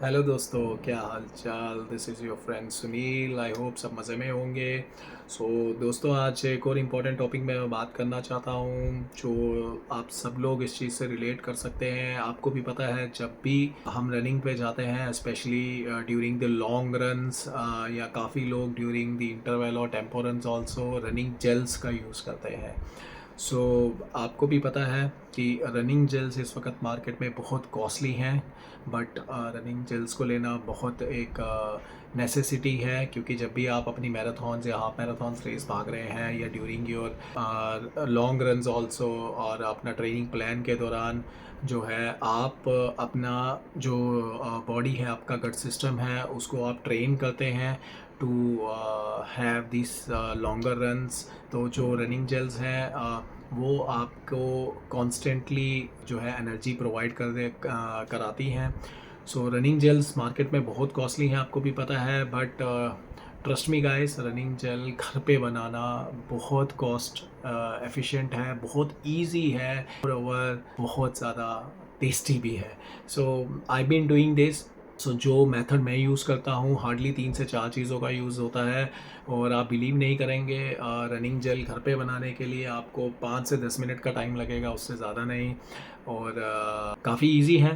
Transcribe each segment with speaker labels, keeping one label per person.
Speaker 1: Hello दोस्तों, क्या हाल चाल। This is your friend Sunil. I hope सब मज़े में होंगे। दोस्तों, आज एक और इम्पॉर्टेंट टॉपिक में बात करना चाहता हूँ जो आप सब लोग इस चीज़ से रिलेट कर सकते हैं। आपको भी पता है, जब भी हम रनिंग पे जाते हैं, specially during the long runs, या काफ़ी लोग ड्यूरिंग द इंटरवल और tempo runs also running gels का यूज़ करते हैं। आपको भी पता है कि रनिंग जेल्स इस वक्त मार्केट में बहुत कॉस्टली हैं, बट रनिंग जेल्स को लेना बहुत एक नेसेसिटी है, क्योंकि जब भी आप अपनी मैराथॉन्स या हाफ मैराथॉन्स रेस भाग रहे हैं या during your long runs also, और अपना ट्रेनिंग प्लान के दौरान जो है आप अपना जो बॉडी है, आपका गट सिस्टम है, उसको आप ट्रेन करते हैं to have this longer runs. तो जो रनिंग जेल्स हैं वो आपको कॉन्स्टेंटली जो है एनर्जी प्रोवाइड कराती हैं। रनिंग जेल्स मार्केट में बहुत कॉस्टली हैं, आपको भी पता है, but trust me guys, running gel घर पे बनाना बहुत कॉस्ट एफिशिएंट है, बहुत इजी है, और बहुत ज़्यादा टेस्टी भी है। सो आई बीन डूइंग दिस। जो मेथड मैं यूज़ करता हूँ, हार्डली 3 से 4 चीज़ों का यूज़ होता है, और आप बिलीव नहीं करेंगे, रनिंग जेल घर पे बनाने के लिए आपको 5 से 10 मिनट का टाइम लगेगा, उससे ज़्यादा नहीं। और काफ़ी इजी है।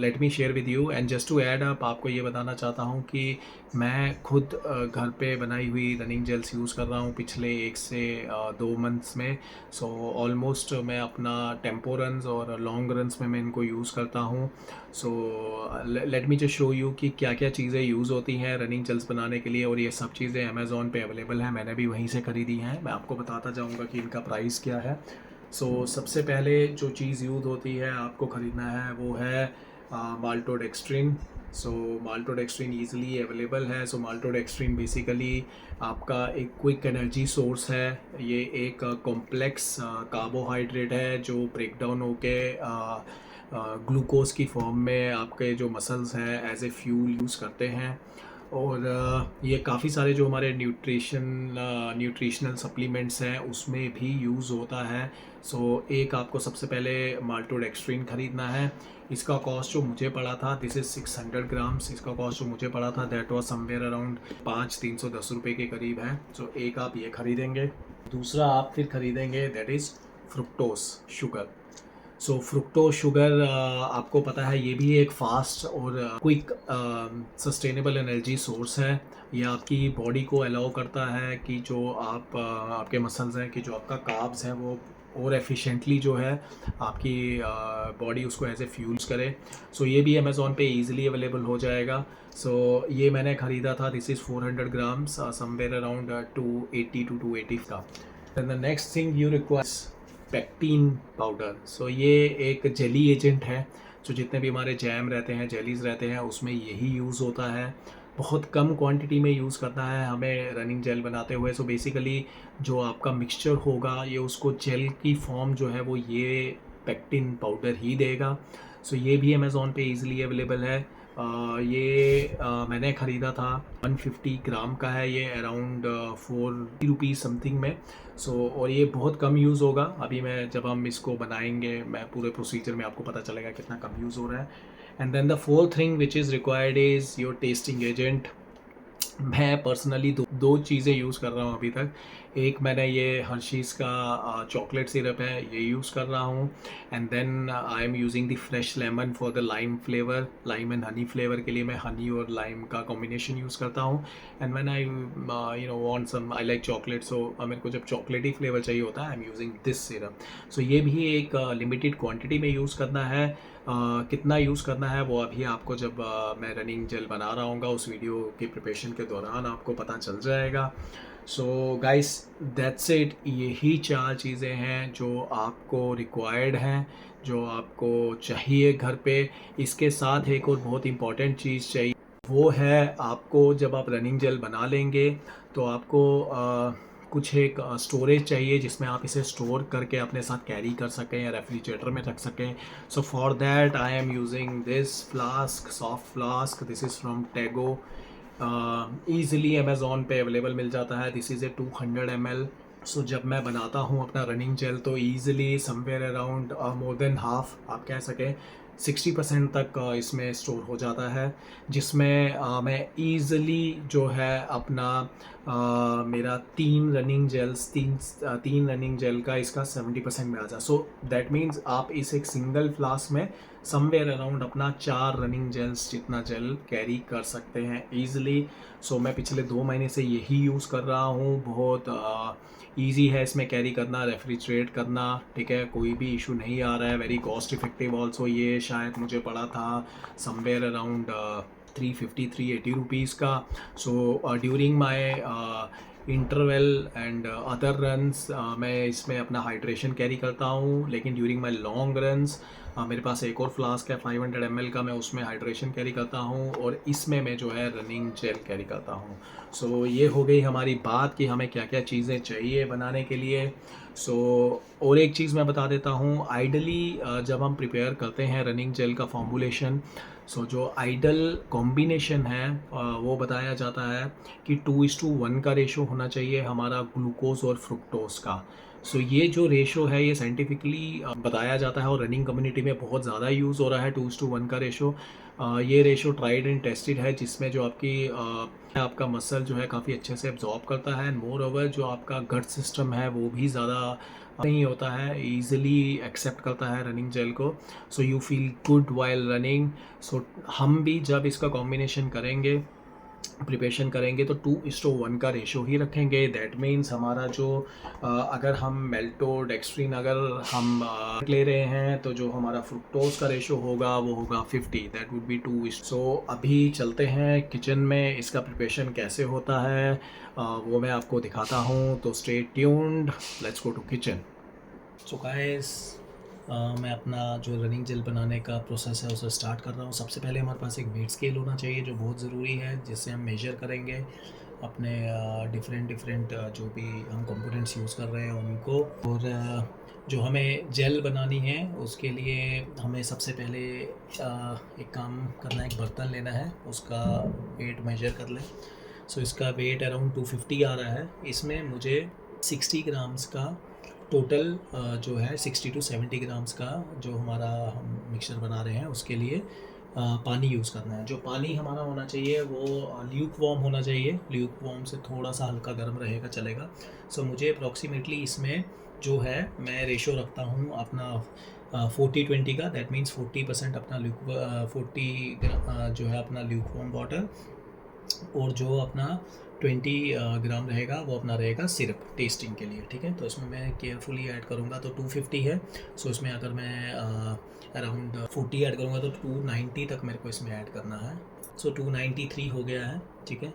Speaker 1: Let me share with you, and just to add up, आपको ये बताना चाहता हूँ कि मैं खुद घर पे बनाई हुई रनिंग जेल्स यूज़ कर रहा हूँ पिछले 1 से 2 मंथ्स में। ऑलमोस्ट मैं अपना टेम्पो रन्स और लॉन्ग रन्स में मैं इनको यूज़ करता हूँ। Let me just show you कि क्या क्या चीज़ें यूज़ होती हैं रनिंग जेल्स बनाने के लिए, और ये सब चीज़ें अमेज़ॉन पे अवेलेबल हैं, मैंने भी वहीं से ख़रीदी हैं। मैं आपको बताता जाऊँगा कि इनका प्राइस क्या है। सबसे पहले जो चीज़ यूज़ होती है, आपको ख़रीदना है, वो है माल्टोडेक्स्ट्रिन। माल्टोडेक्स्ट्रिन ईज़िली अवेलेबल है। माल्टोडेक्स्ट्रिन बेसिकली आपका एक क्विक एनर्जी सोर्स है। ये एक कॉम्प्लेक्स कार्बोहाइड्रेट है जो ब्रेक डाउन होके ग्लूकोज की फॉर्म में आपके जो मसल्स हैं एज ए फ्यूल यूज़ करते हैं। और ये काफ़ी सारे जो हमारे न्यूट्रिशनल सप्लीमेंट्स हैं उसमें भी यूज़ होता है। एक आपको सबसे पहले माल्टोडेक्स्ट्रिन ख़रीदना है। इसका कॉस्ट जो मुझे पड़ा था, दिस इज़ 600 ग्राम्स। इसका कॉस्ट जो मुझे पड़ा था, दैट वाज समवेयर अराउंड 5 310 रुपये के करीब है। एक आप ये ख़रीदेंगे। दूसरा आप फिर ख़रीदेंगे, that is fructose sugar. Fructose sugar, आपको पता है, ये भी एक फास्ट और क्विक सस्टेनेबल एनर्जी सोर्स है। ये आपकी बॉडी को अलाउ करता है कि जो आपके मसल्स हैं, कि जो आपका कार्ब्स हैं, वो और एफिशिएंटली जो है आपकी बॉडी उसको एज ए फ्यूल्स करे। ये भी अमेज़ॉन पे इजीली अवेलेबल हो जाएगा। ये मैंने ख़रीदा था, this is 400 grams, somewhere around 280 का। And the next thing you require pectin powder. ये एक जेली एजेंट है। जितने भी हमारे जैम रहते हैं, जेलीज़ रहते हैं, उसमें यही यूज़ होता है। बहुत कम क्वांटिटी में यूज़ करना है हमें रनिंग जेल बनाते हुए। बेसिकली जो आपका मिक्सचर होगा, ये उसको जेल की फॉर्म जो है वो ये पेक्टिन पाउडर ही देगा। ये भी अमेज़ॉन पे ईज़िली अवेलेबल है। मैंने ख़रीदा था, 150 ग्राम का है ये, अराउंड 40 रुपीज़ समथिंग में। और ये बहुत कम यूज़ होगा। अभी मैं जब हम इसको बनाएंगे, मैं पूरे प्रोसीजर में आपको पता चलेगा कितना कम यूज़ हो रहा है। And then the fourth thing which is required is your testing agent. मैं पर्सनली दो चीज़ें यूज़ कर रहा हूँ अभी तक। एक मैंने ये हर्शीज़ का चॉकलेट सिरप है, ये यूज़ कर रहा हूँ। And then I am using the fresh lemon for the lime flavour. Lime and honey flavour के लिए मैं हनी और लाइम का कॉम्बिनेशन यूज़ करता हूँ। And when I want some, I like chocolate, मेरे को जब चॉकलेटी फ्लेवर चाहिए होता है, I am using this syrup. ये भी एक लिमिटेड क्वांटिटी में यूज़ करना है। कितना यूज़ करना है वो अभी आपको, जब मैं रनिंग जेल बना रहा हूँगा, उस वीडियो की प्रिपरेशन के दौरान आपको पता चल जाएगा। Guys, that's it. यही 4 चीज़ें हैं जो आपको रिक्वायर्ड हैं, जो आपको चाहिए घर पे। इसके साथ एक और बहुत इम्पॉर्टेंट चीज़ चाहिए, वो है आपको, जब आप रनिंग जेल बना लेंगे तो आपको कुछ एक स्टोरेज चाहिए जिसमें आप इसे स्टोर करके अपने साथ कैरी कर सकें या रेफ्रिजरेटर में रख सकें। For that I am using this flask, soft flask. This is from Tego. Easily Amazon पे अवेलेबल मिल जाता है। This is a 200 ml so जब मैं बनाता हूँ अपना रनिंग जेल तो easily somewhere around more than half आप कह सकें 60% तक इसमें स्टोर हो जाता है, जिसमें मैं ईज़िली जो है अपना मेरा 3 रनिंग जेल का इसका 70% में आ जा। सो दैट मीन्स आप इस एक सिंगल फ्लास्क में समवेयर अराउंड अपना 4 रनिंग जेल्स जितना जेल कैरी कर सकते हैं ईज़िली। सो मैं पिछले 2 महीने से यही यूज़ कर रहा हूँ। बहुत ईज़ी है इसमें कैरी करना, रेफ्रिजरेट करना, ठीक है, कोई भी इशू नहीं आ रहा है। Very cost effective also. ये शायद मुझे पड़ा था समवेयर अराउंड 350-380 रुपीज़ का। So during my interval and other runs मैं इसमें अपना हाइड्रेशन कैरी करता हूँ, लेकिन ड्यूरिंग माई लॉन्ग रन्स मेरे पास एक और फ्लास्क है 500 ml का, मैं उसमें हाइड्रेशन कैरी करता हूँ और इसमें मैं जो है रनिंग जेल कैरी करता हूँ। सो ये हो गई हमारी बात कि हमें क्या क्या चीज़ें चाहिए बनाने के लिए। सो और एक चीज़ मैं बता देता हूँ, आइडली जब हम प्रिपेयर करते हैं रनिंग जेल का फॉर्मूलेशन, सो जो आइडल कॉम्बिनेशन है वो बताया जाता है कि 2:1 का रेशो होना चाहिए हमारा ग्लूकोज और फ्रुक्टोज का। सो ये जो रेशो है ये साइंटिफिकली बताया जाता है और रनिंग कम्युनिटी में बहुत ज़्यादा यूज़ हो रहा है 2:1 का रेशो। ये रेशो ट्राइड एंड टेस्टेड है, जिसमें जो आपका मसल जो है काफ़ी अच्छे से एब्जॉर्ब करता है। मोर ओवर जो आपका गट सिस्टम है वो भी ज़्यादा नहीं होता है, ईज़िली एक्सेप्ट करता है रनिंग जेल को। So you feel good while running. So हम भी जब इसका कॉम्बिनेशन करेंगे, प्रिपरेशन करेंगे तो 2:1 का रेशो ही रखेंगे। दैट मीन्स हमारा जो अगर हम मेल्टोडेक्स्ट्रीन अगर हम ले रहे हैं तो जो हमारा फ्रुक्टोज का रेशो होगा वो होगा 50, दैट वुड बी 2। सो अभी चलते हैं किचन में, इसका प्रिपरेशन कैसे होता है वो मैं आपको दिखाता हूँ। तो stay tuned, let's go to kitchen. So guys, मैं अपना जो रनिंग जेल बनाने का प्रोसेस है उसे स्टार्ट कर रहा हूँ। सबसे पहले हमारे पास एक वेट स्केल होना चाहिए जो बहुत ज़रूरी है, जिससे हम मेजर करेंगे अपने डिफरेंट जो भी हम कंपोनेंट्स यूज़ कर रहे हैं उनको। और जो हमें जेल बनानी है उसके लिए हमें सबसे पहले एक काम करना है, एक बर्तन लेना है, उसका वेट मेजर कर लें। सो इसका वेट अराउंड 250 आ रहा है। इसमें मुझे 60 ग्राम्स का टोटल जो है 60 to 70 ग्राम्स का जो हमारा हम मिक्सचर बना रहे हैं उसके लिए पानी यूज़ करना है। जो पानी हमारा होना चाहिए वो ल्यूक वार्म होना चाहिए। ल्यूक वार्म से थोड़ा सा हल्का गर्म रहेगा चलेगा। सो मुझे अप्रॉक्सीमेटली इसमें जो है मैं रेशो रखता हूँ अपना 40-20 का। दैट मीन्स 40% अपना 40 जो है अपना ल्यूक वार्म वाटर, और जो अपना 20 ग्राम रहेगा वो अपना रहेगा सिरप टेस्टिंग के लिए, ठीक है। तो इसमें मैं केयरफुली ऐड करूँगा। तो 250 है, सो इसमें अगर मैं अराउंड 40 ऐड करूँगा तो 290 तक मेरे को इसमें ऐड करना है। सो 293 हो गया है, ठीक है,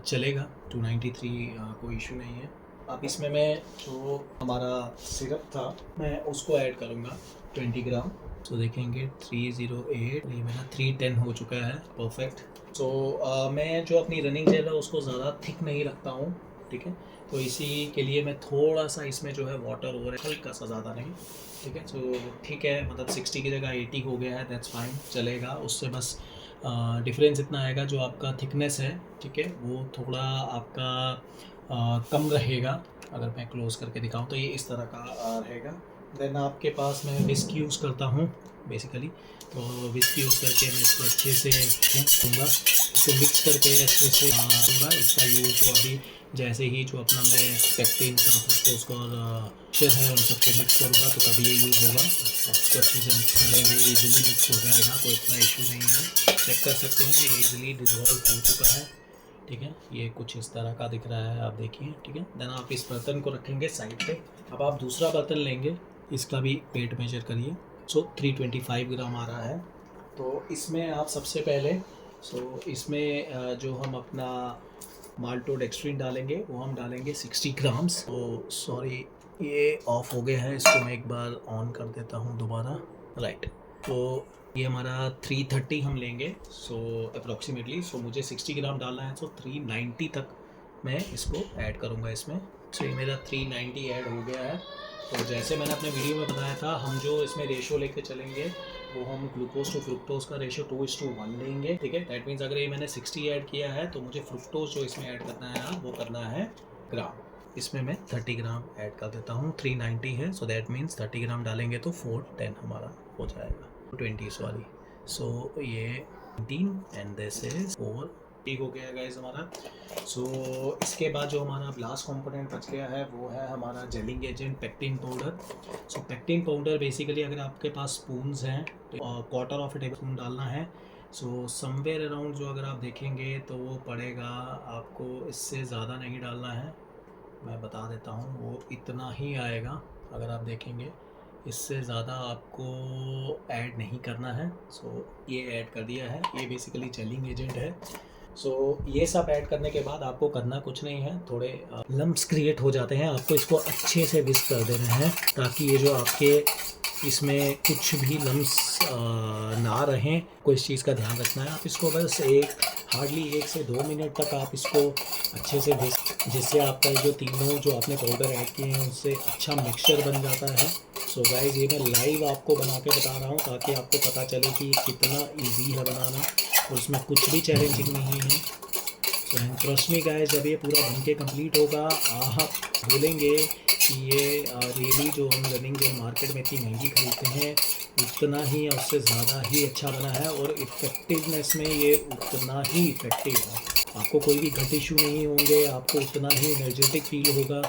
Speaker 1: चलेगा 293, कोई इशू नहीं है। अब इसमें मैं जो हमारा सिरप था मैं उसको ऐड करूँगा 20 ग्राम। तो देखेंगे 308, ये मेरा 310 हो चुका है, परफेक्ट। तो मैं जो अपनी रनिंग जेल है उसको ज़्यादा थिक नहीं रखता हूँ, ठीक है। तो इसी के लिए मैं थोड़ा सा इसमें जो है वाटर और हल्का सा, ज़्यादा नहीं, ठीक है। तो ठीक है, मतलब 60 की जगह 80 हो गया है, दैट्स फाइन, चलेगा। उससे बस डिफरेंस इतना आएगा, जो आपका थिकनेस है, ठीक है, वो थोड़ा आपका कम रहेगा। अगर मैं क्लोज करके दिखाऊं तो ये इस तरह का रहेगा। देन आपके पास मैं विस्क यूज़ करता हूँ बेसिकली। तो विस्क यूज़ करके मैं इसको अच्छे से दूँगा, इसको मिक्स करके अच्छे से दूँगा। इसका यूज़ जो अभी जैसे ही जो अपना मैं पेक्टिन का, फ्रुक्टोज का और शेर है उन सबको मिक्स करूँगा तो तभी ये यूज़ होगा। इसको अच्छे से मिक्स करेंगे, ईजिली मिक्स हो जाएगा, कोई इतना इशू नहीं है। चेक कर सकते हैं ये ईजिली डिजॉल्व हो चुका है, ठीक है। ये कुछ इस तरह का दिख रहा है, आप देखिए, ठीक है। देन आप इस बर्तन को रखेंगे साइड पे। अब आप दूसरा बर्तन लेंगे, इसका भी वेट मेजर करिए। सो 325 ग्राम आ रहा है। तो इसमें आप सबसे पहले इसमें जो हम अपना माल्टोडेक्स्ट्रीन डालेंगे वो हम डालेंगे 60 ग्राम्स। तो सॉरी, ये ऑफ हो गया है, इसको मैं एक बार ऑन कर देता हूँ दोबारा, राइट। तो ये हमारा 330 हम लेंगे, सो अप्रॉक्सीमेटली। सो मुझे 60 ग्राम डालना है, तो 390 तक मैं इसको ऐड करूँगा इसमें। सो ये मेरा 390 ऐड हो गया है। तो जैसे मैंने अपने वीडियो में बताया था, हम जो इसमें रेशो लेके चलेंगे वो हम ग्लूकोज टू फ्रुक्टोज का रेशो 2:1 लेंगे, ठीक है। दैट मीन्स अगर ये मैंने 60 ऐड किया है तो मुझे फ्रुक्टोज जो इसमें ऐड करना है ना वो करना है ग्राम, इसमें मैं 30 ग्राम ऐड कर देता हूँ। 390 है, सो दैट मीन्स 30 ग्राम डालेंगे तो 410 हमारा हो जाएगा, 20 सॉरी। सो ये 15 एंड दिस इज 4, ठीक हो गया गाइस हमारा। सो इसके बाद जो हमारा लास्ट कंपोनेंट बच गया है वो है हमारा जेलिंग एजेंट पेक्टिन पाउडर। सो पेक्टिन पाउडर बेसिकली अगर आपके पास स्पून्स हैं तो quarter of A table spoon डालना है। सो समवेयर अराउंड जो अगर आप देखेंगे तो वो पड़ेगा आपको, इससे ज़्यादा नहीं डालना है, मैं बता देता हूँ, वो इतना ही आएगा अगर आप देखेंगे, इससे ज़्यादा आपको ऐड नहीं करना है। सो ये ऐड कर दिया है, ये बेसिकली जेलिंग एजेंट है। सो ये सब ऐड करने के बाद आपको करना कुछ नहीं है, थोड़े लम्प्स क्रिएट हो जाते हैं, आपको इसको अच्छे से विस्क कर देना है ताकि ये जो आपके इसमें कुछ भी लम्प्स ना रहें, कोई इस चीज़ का ध्यान रखना है। आप इसको बस हार्डली 1 से 2 मिनट तक आप इसको अच्छे से विस्क, जिससे आपका जो तीनों जो आपने पाउडर ऐड किए हैं उससे अच्छा मिक्सचर बन जाता है। सो गाइस ये मैं लाइव आपको बना के बता रहा हूँ ताकि आपको पता चले कि कितना ईजी है बनाना और उसमें कुछ भी चैलेंजिंग नहीं है। So and trust me guys, जब ये पूरा बन के कम्प्लीट होगा आप बोलेंगे कि ये रियली जो हम रनिंग जो मार्केट में इतनी महंगी खरीदते हैं उतना ही या उससे ज़्यादा ही अच्छा बना है और इफ़ेक्टिवनेस में ये उतना ही इफ़ेक्टिव है। आपको कोई भी गट इशू नहीं होंगे, आपको उतना ही एनर्जेटिक फील होगा।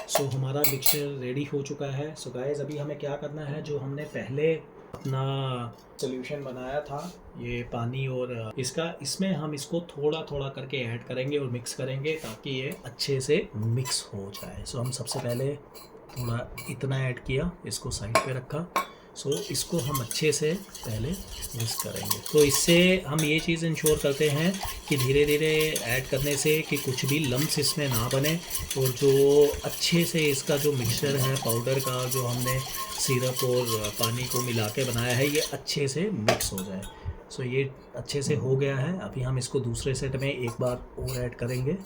Speaker 1: सो हमारा मिक्सचर रेडी हो चुका है। सो गाइस अभी हमें क्या करना है, जो हमने पहले अपना सोल्यूशन बनाया था ये पानी और इसका, इसमें हम इसको थोड़ा थोड़ा करके ऐड करेंगे और मिक्स करेंगे ताकि ये अच्छे से मिक्स हो जाए। सो हम सबसे पहले थोड़ा इतना ऐड किया, इसको साइड पे रखा। सो इसको हम अच्छे से पहले मिक्स करेंगे। तो इससे हम ये चीज़ इंश्योर करते हैं कि धीरे धीरे ऐड करने से कि कुछ भी लम्प्स इसमें ना बने और जो अच्छे से इसका जो मिक्सचर है पाउडर का, जो हमने सिरप और पानी को मिला के बनाया है, ये अच्छे से मिक्स हो जाए। सो ये अच्छे से हो गया है। अभी हम इसको दूसरे सेट में एक बार और ऐड करेंगे।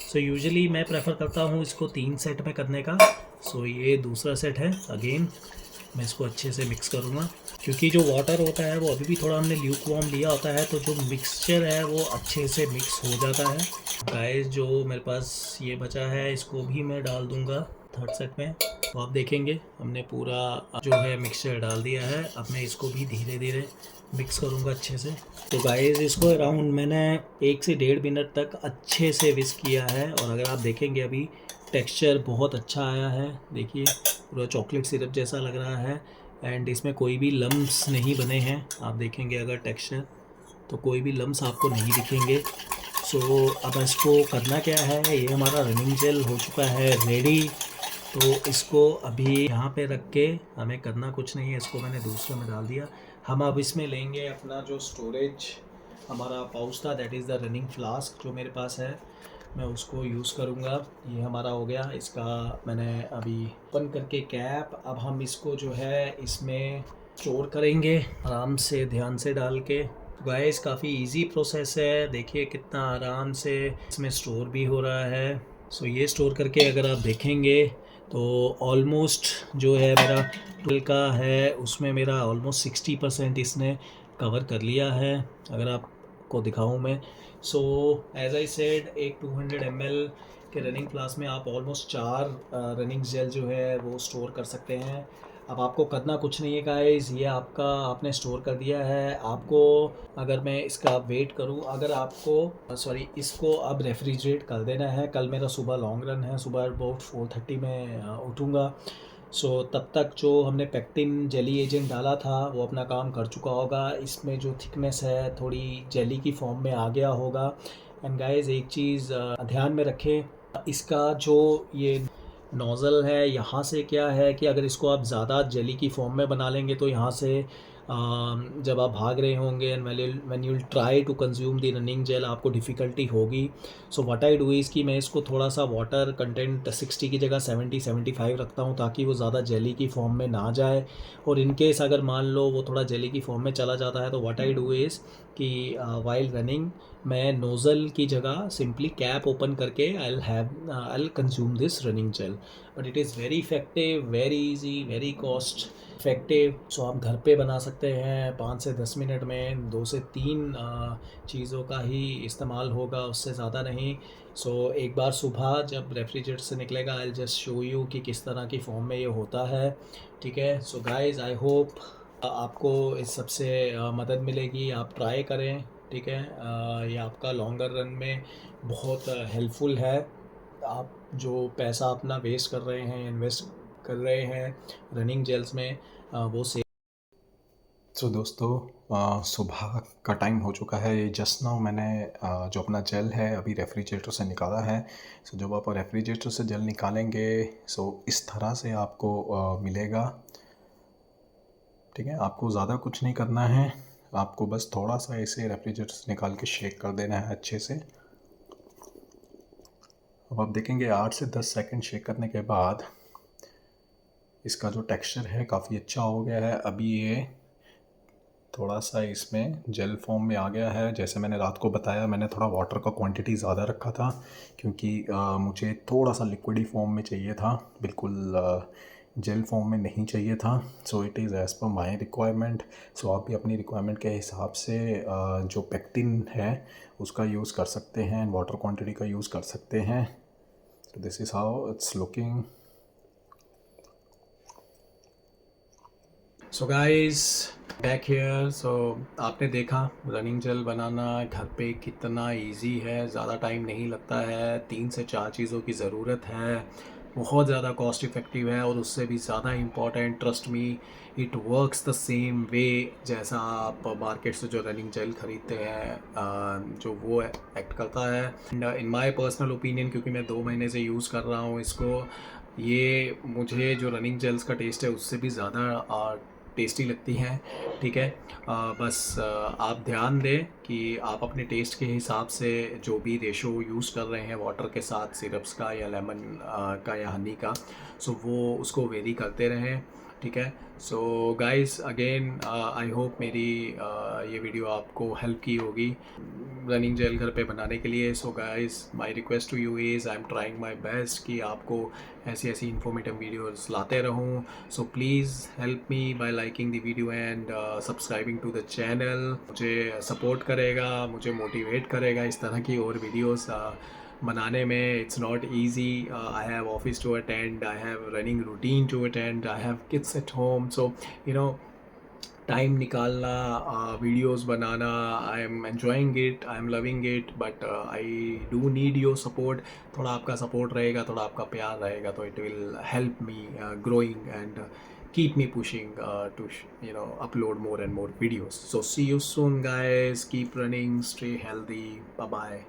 Speaker 1: सो यूजुअली मैं प्रेफर करता हूँ इसको 3 सेट में करने का। सो ये दूसरा सेट है, अगेन मैं इसको अच्छे से मिक्स करूँगा क्योंकि जो वाटर होता है वो अभी भी थोड़ा हमने ल्यूक वार्म लिया होता है, तो जो मिक्सचर है वो अच्छे से मिक्स हो जाता है। गाइस जो मेरे पास ये बचा है इसको भी मैं डाल दूँगा थर्ड सेट में। तो आप देखेंगे हमने पूरा जो है मिक्सचर डाल दिया है। अब मैं इसको भी धीरे धीरे मिक्स करूँगा अच्छे से। तो गाइस इसको अराउंड मैंने 1 से 1.5 मिनट तक अच्छे से विस्क किया है और अगर आप देखेंगे अभी टेक्सचर बहुत अच्छा आया है, देखिए पूरा चॉकलेट सिरप जैसा लग रहा है एंड इसमें कोई भी लम्प्स नहीं बने हैं। आप देखेंगे अगर टेक्सचर तो कोई भी लम्प्स आपको नहीं दिखेंगे। सो अब इसको करना क्या है, ये हमारा रनिंग जेल हो चुका है रेडी। तो इसको अभी यहाँ पे रख के हमें करना कुछ नहीं है, इसको मैंने दूसरे में डाल दिया। हम अब इसमें लेंगे अपना जो स्टोरेज हमारा पाउच था, that is the running flask जो मेरे पास है, मैं उसको यूज़ करूँगा। ये हमारा हो गया, इसका मैंने अभी ओपन करके कैप, अब हम इसको जो है इसमें स्टोर करेंगे आराम से, ध्यान से डाल के। गाइस काफ़ी इजी प्रोसेस है, देखिए कितना आराम से इसमें स्टोर भी हो रहा है। सो ये स्टोर करके अगर आप देखेंगे तो ऑलमोस्ट जो है मेरा 12 का है उसमें मेरा ऑलमोस्ट 60% इसने कवर कर लिया है, अगर आपको दिखाऊं मैं। सो एज आई सेड, एक 200 ml के रनिंग फ्लास्क में आप ऑलमोस्ट 4 रनिंग जेल जो है वो स्टोर कर सकते हैं। अब आपको करना कुछ नहीं है गाइस, ये आपका आपने स्टोर कर दिया है। आपको अगर मैं इसका वेट करूं, अगर आपको इसको अब रेफ्रिजरेट कर देना है। कल मेरा सुबह लॉन्ग रन है, सुबह अबाउट 4:30 में उठूँगा। सो तब तक जो हमने पेक्टिन जेली एजेंट डाला था वो अपना काम कर चुका होगा, इसमें जो थिकनेस है थोड़ी जेली की फॉर्म में आ गया होगा। एंड गाइस एक चीज़ ध्यान में रखें, इसका जो ये नोज़ल है यहाँ से क्या है कि अगर इसको आप ज़्यादा जेली की फॉर्म में बना लेंगे तो यहाँ से जब आप भाग रहे होंगे and when you will try to consume the running gel आपको डिफ़िकल्टी होगी। So what I do is कि मैं इसको थोड़ा सा वाटर कंटेंट 60 की जगह 70-75 रखता हूँ ताकि वो ज़्यादा जेली की फॉर्म में ना जाए। और इन केस अगर मान लो वो थोड़ा जेली की फॉर्म में चला जाता है तो व्हाट आई डू इज़ कि वाइल रनिंग मैं नोज़ल की जगह सिंपली कैप ओपन करके I consume this running gel. But it is very effective, very easy, very cost effective. So आप घर पे बना सकते सकते हैं 5 से 10 मिनट में 2 से 3 चीज़ों का ही इस्तेमाल होगा, उससे ज़्यादा नहीं। सो एक बार सुबह जब रेफ्रिजरेटर से निकलेगा, I will just show you कि किस तरह की फ़ॉर्म में ये होता है, ठीक है। सो गाइज़, आई होप आपको इस सब से मदद मिलेगी, आप ट्राई करें, ठीक है। ये आपका लॉन्गर रन में बहुत हेल्पफुल है। आप जो पैसा अपना वेस्ट कर रहे हैं, इन्वेस्ट कर रहे हैं रनिंग जेल्स में, वो से सो दोस्तों, सुबह का टाइम हो चुका है। ये जस्ट नाउ मैंने जो अपना जेल है अभी रेफ्रिजरेटर से निकाला है। सो जब आप रेफ्रिजरेटर से जेल निकालेंगे, सो इस तरह से आपको मिलेगा, ठीक है। आपको ज़्यादा कुछ नहीं करना है, आपको बस थोड़ा सा इसे रेफ्रिजरेटर से निकाल के शेक कर देना है अच्छे से। अब आप देखेंगे 8 से 10 सेकंड शेक करने के बाद इसका जो टेक्सचर है काफ़ी अच्छा हो गया है। अभी ये थोड़ा सा इसमें जेल फॉर्म में आ गया है। जैसे मैंने रात को बताया, मैंने थोड़ा वाटर का क्वांटिटी ज़्यादा रखा था क्योंकि मुझे थोड़ा सा लिक्विडी फॉर्म में चाहिए था, बिल्कुल जेल फॉर्म में नहीं चाहिए था। So it is as per my requirement. सो आप भी अपनी रिक्वायरमेंट के हिसाब से जो पेक्टिन है उसका यूज़ कर सकते हैं, वाटर क्वांटिटी का यूज़ कर सकते हैं। So this is how it's looking. So guys, back here. सो आपने देखा रनिंग जेल बनाना घर पे कितना इजी है, ज़्यादा टाइम नहीं लगता है, 3 से 4 चीज़ों की ज़रूरत है, बहुत ज़्यादा कॉस्ट इफ़ेक्टिव है, और उससे भी ज़्यादा important, trust me, it works the same way जैसा आप मार्केट से जो रनिंग जेल ख़रीदते हैं, जो वो एक्ट करता है। And in my personal opinion, क्योंकि मैं 2 महीने से यूज़ कर रहा हूँ इसको, ये मुझे जो रनिंग जेल्स का टेस्ट है उससे भी ज़्यादा टेस्टी लगती हैं, ठीक है। बस आप ध्यान दें कि आप अपने टेस्ट के हिसाब से जो भी रेशो यूज़ कर रहे हैं वाटर के साथ, सिरप्स का या लेमन का या हनी का, सो वो उसको वेरी करते रहें, ठीक है। So guys, again I hope मेरी ये वीडियो आपको हेल्प की होगी रनिंग जेल घर पे बनाने के लिए। So guys, my request to you is, I am trying my best कि आपको ऐसी ऐसी इन्फॉर्मेटिव वीडियोस लाते रहूं। So please help me by liking the video and subscribing to the channel. मुझे सपोर्ट करेगा, मुझे मोटिवेट करेगा इस तरह की और वीडियोस बनाने में। It's not easy, I have office to attend, I have running routine to attend, I have kids at home. So you know, time निकालना, वीडियोस बनाना, I am enjoying it, I am loving it, but I do need your support. थोड़ा आपका support रहेगा, थोड़ा आपका प्यार रहेगा, तो it will help me growing and keep me pushing to upload more and more videos. So see you soon guys, keep running, stay healthy, bye bye.